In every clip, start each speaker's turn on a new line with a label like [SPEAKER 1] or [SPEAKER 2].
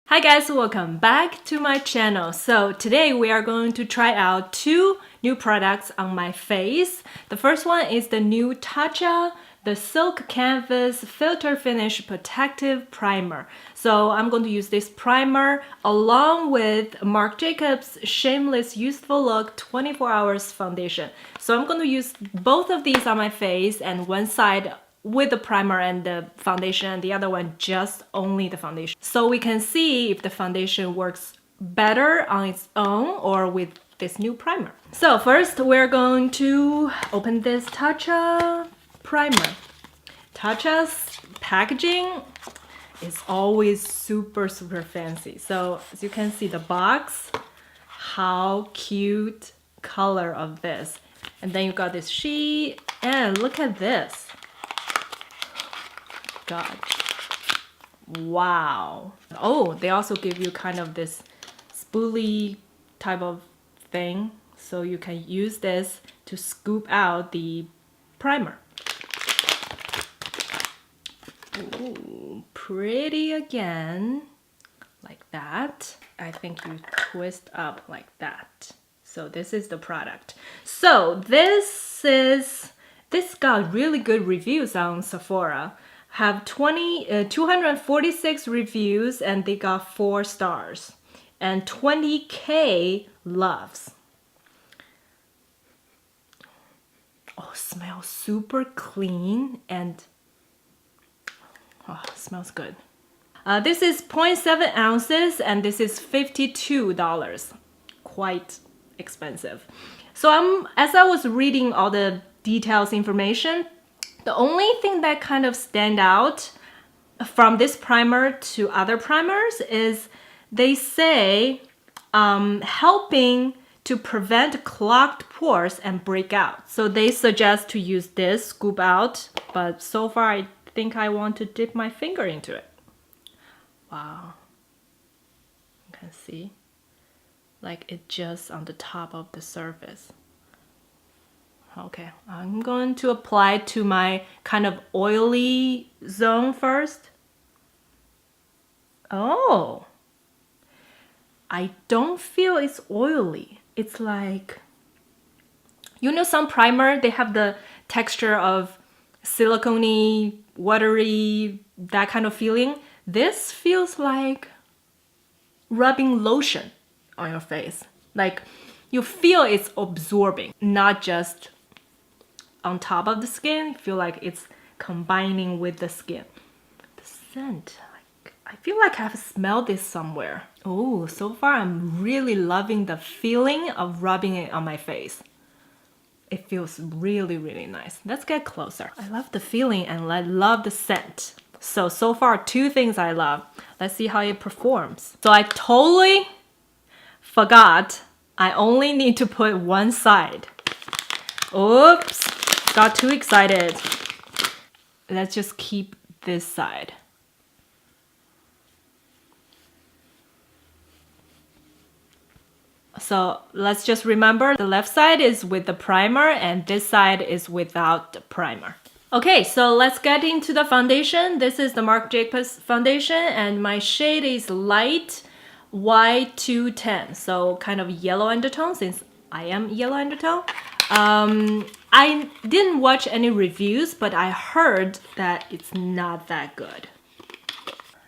[SPEAKER 1] Hi guys, welcome back to my channel. So today we are going to try out two new products on my face. The first one is the new Tatcha, the Silk Canvas Filter Finish Protective Primer. So I'm going to use this primer along with Marc Jacobs Shameless Youthful Look 24 Hours Foundation. So I'm going to use both of these on my face, and one side with the primer and the foundation, and the other one just only the foundation. So we can see if the foundation works better on its own or with this new primer. So first we're going to open this Tatcha primer. Tatcha's packaging is always super fancy. So as you can see the box, how cute color of this. And then you got this sheet, and look at this. God. Wow. Oh, they also give you kind of this spoolie type of thing, so you can use this to scoop out the primer. Ooh, pretty again, like that. I think you twist up like that. So this is the product. So this got really good reviews on Sephora. Have 246 reviews, and they got 4 stars and 20K loves. Oh, smells super clean, and oh, smells good. This is 0.7 ounces, and this is $52. Quite expensive. So as I was reading all the details information, the only thing that kind of stand out from this primer to other primers is they say helping to prevent clogged pores and breakout. So they suggest to use this, scoop out, but so far I think I want to dip my finger into it. Wow. You can see, like it just on the top of the surface. Okay, I'm going to apply to my kind of oily zone first. Oh, I don't feel it's oily. It's like, you know, some primer, they have the texture of silicone-y, watery, that kind of feeling. This feels like rubbing lotion on your face. Like you feel it's absorbing, not just on top of the skin. You feel like it's combining with the skin. The scent, I feel like I've smelled this somewhere. Oh, so far I'm really loving the feeling of rubbing it on my face. It feels really nice. Let's get closer. I love the feeling and I love the scent. So far 2 things I love. Let's see how it performs. So I totally forgot I only need to put one side. Oops. Got too excited. Let's just keep this side. So let's just remember the left side is with the primer and this side is without the primer. Okay, so let's get into the foundation. This is the Marc Jacobs foundation, and my shade is light Y210. So kind of yellow undertone, since I am yellow undertone. I didn't watch any reviews, but I heard that it's not that good.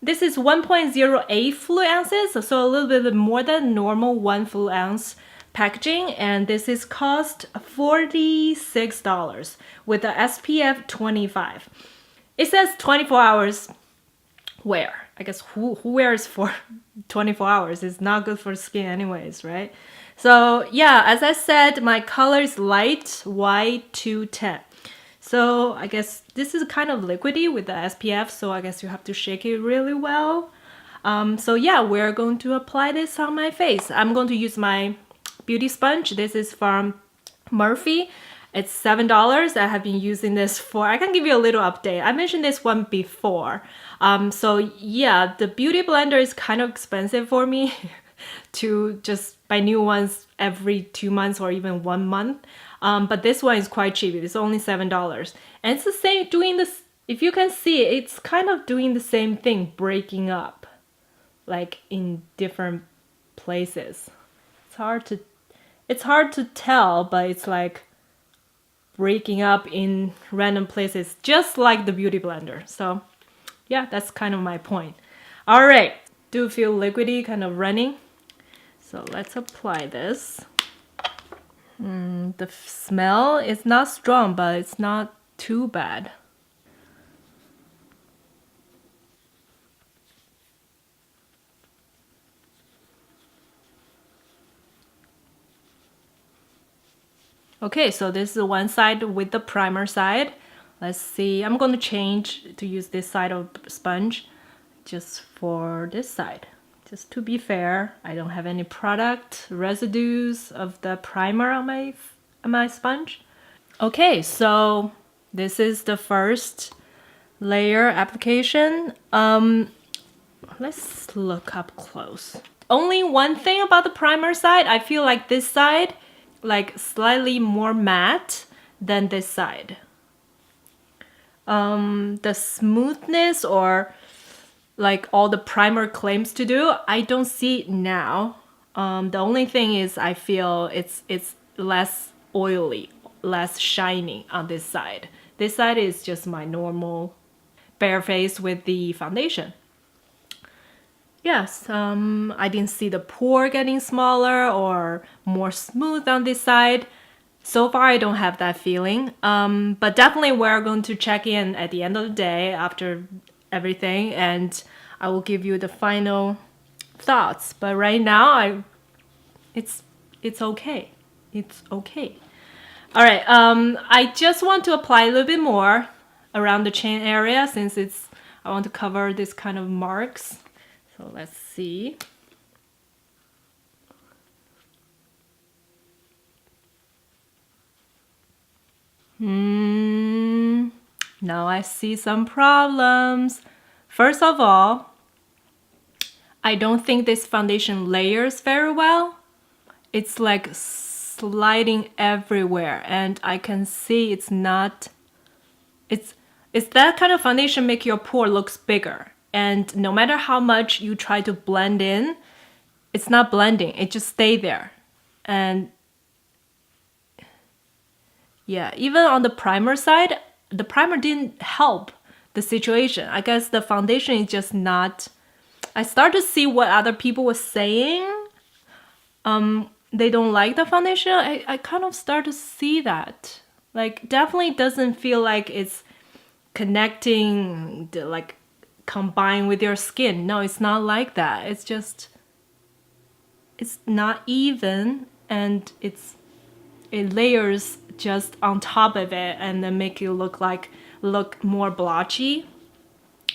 [SPEAKER 1] This is 1.08 fluid ounces, so a little bit more than normal 1 fluid ounce packaging, and this is cost $46 with the SPF 25. It says 24 hours wear. I guess who wears for 24 hours? It's not good for skin anyways, right? So yeah, as I said, my color is light Y210. So I guess this is kind of liquidy with the SPF, so I guess you have to shake it really well. So yeah, we're going to apply this on my face. I'm going to use my beauty sponge. This is from Murphy. It's $7. I have been using this for, I can give you a little update. I mentioned this one before. So yeah, the beauty blender is kind of expensive for me to just buy new ones every 2 months or even 1 month. But this one is quite cheap. It's only $7. And it's the same doing this, if you can see, it's kind of doing the same thing, breaking up. like in different places. It's hard to tell, but it's like breaking up in random places, just like the Beauty Blender. So yeah, that's kind of my point. All right, do feel liquidy kind of running. So let's apply this. The smell is not strong, but it's not too bad. Okay, so this is one side with the primer side. Let's see, I'm going to change to use this side of sponge just for this side. Just to be fair, I don't have any product residues of the primer on my sponge. Okay, so this is the first layer application. Let's look up close. Only one thing about the primer side, I feel like this side like slightly more matte than this side. The smoothness or like all the primer claims to do, I don't see it now. The only thing is I feel it's less oily, less shiny on this side. This side is just my normal bare face with the foundation. Yes, I didn't see the pore getting smaller or more smooth on this side. So far, I don't have that feeling. But definitely we're going to check in at the end of the day after everything, and I will give you the final thoughts. But right now, it's okay. It's okay. All right. I just want to apply a little bit more around the chin area since I want to cover this kind of marks. So let's see. Now I see some problems. First of all, I don't think this foundation layers very well. It's like sliding everywhere, and I can see it's not. It's that kind of foundation make your pore looks bigger. And no matter how much you try to blend in, it's not blending. It just stay there. And yeah, even on the primer side, the primer didn't help the situation. I guess the foundation is just not. I start to see what other people were saying. They don't like the foundation. I kind of start to see that. Like, definitely doesn't feel like it's connecting, like combined with your skin. No, it's not like that. It's just, it's not even, and it layers just on top of it and then make you look more blotchy.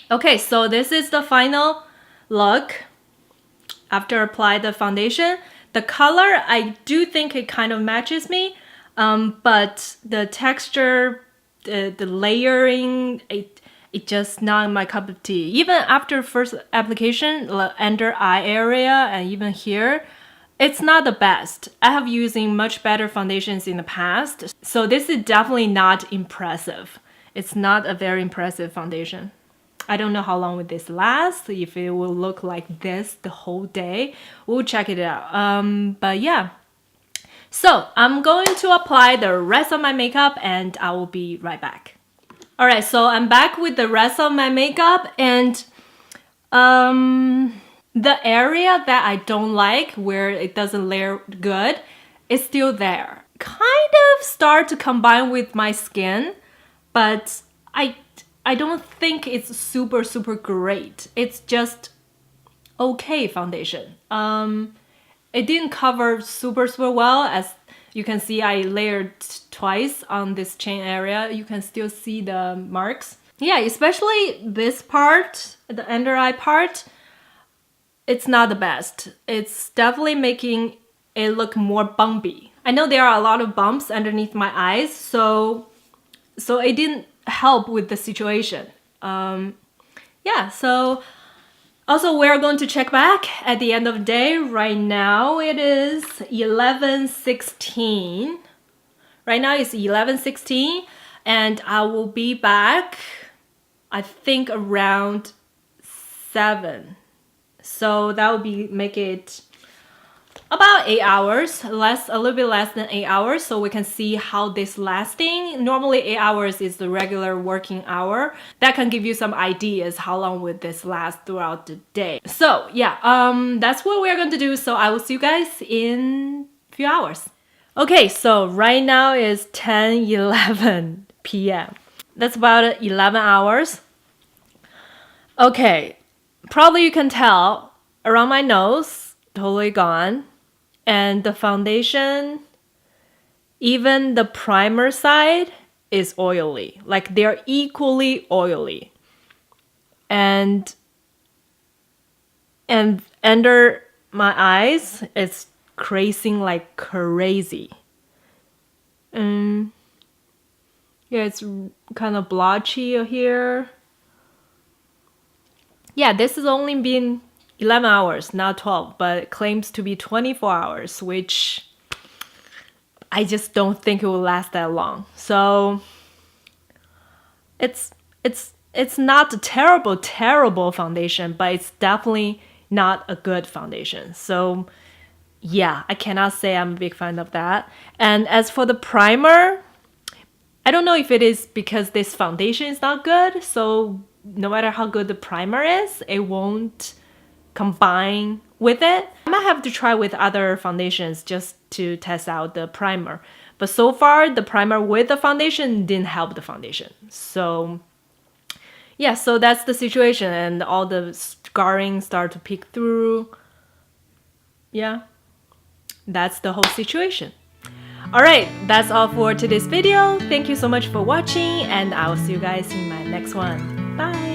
[SPEAKER 1] Okay, so this is the final look after apply the foundation. The color, I do think it kind of matches me, but the texture, the layering, it just not my cup of tea. Even after first application, under eye area and even here, it's not the best. I have using much better foundations in the past, so this is definitely not impressive. It's not a very impressive foundation. I don't know how long will this last, if it will look like this the whole day. We'll check it out. But yeah. So I'm going to apply the rest of my makeup and I will be right back. All right, so I'm back with the rest of my makeup, and the area that I don't like, where it doesn't layer good, is still there. Kind of start to combine with my skin, but I don't think it's super great. It's just okay foundation. It didn't cover super well. As you can see, I layered twice on this chin area. You can still see the marks. Yeah, especially this part, the under eye part, it's not the best. It's definitely making it look more bumpy. I know there are a lot of bumps underneath my eyes, so it didn't help with the situation. Yeah, so also we're going to check back at the end of the day. Right now it is 11:16. Right now it's 11:16, and I will be back, I think, around 7 So that would be make it about 8 hours, a little bit less than 8 hours, so we can see how this lasting. Normally 8 hours is the regular working hour. That can give you some ideas how long would this last throughout the day. So yeah, that's what we're going to do. So I will see you guys in a few hours. Okay, so right now is 10:11 p.m. That's about 11 hours. Okay, probably you can tell around my nose, totally gone. And the foundation, even the primer side is oily. Like they're equally oily. And under my eyes, it's creasing like crazy. Yeah, it's kind of blotchy here. Yeah, this has only been 11 hours, not 12, but it claims to be 24 hours, which I just don't think it will last that long. So it's not a terrible foundation, but it's definitely not a good foundation. So yeah, I cannot say I'm a big fan of that. And as for the primer, I don't know if it is because this foundation is not good, so no matter how good the primer is, it won't combine with it. I might have to try with other foundations just to test out the primer. But so far, the primer with the foundation didn't help the foundation. So yeah, so that's the situation, and all the scarring start to peek through. Yeah, that's the whole situation. Alright, that's all for today's video. Thank you so much for watching, and I will see you guys in my next one. Bye!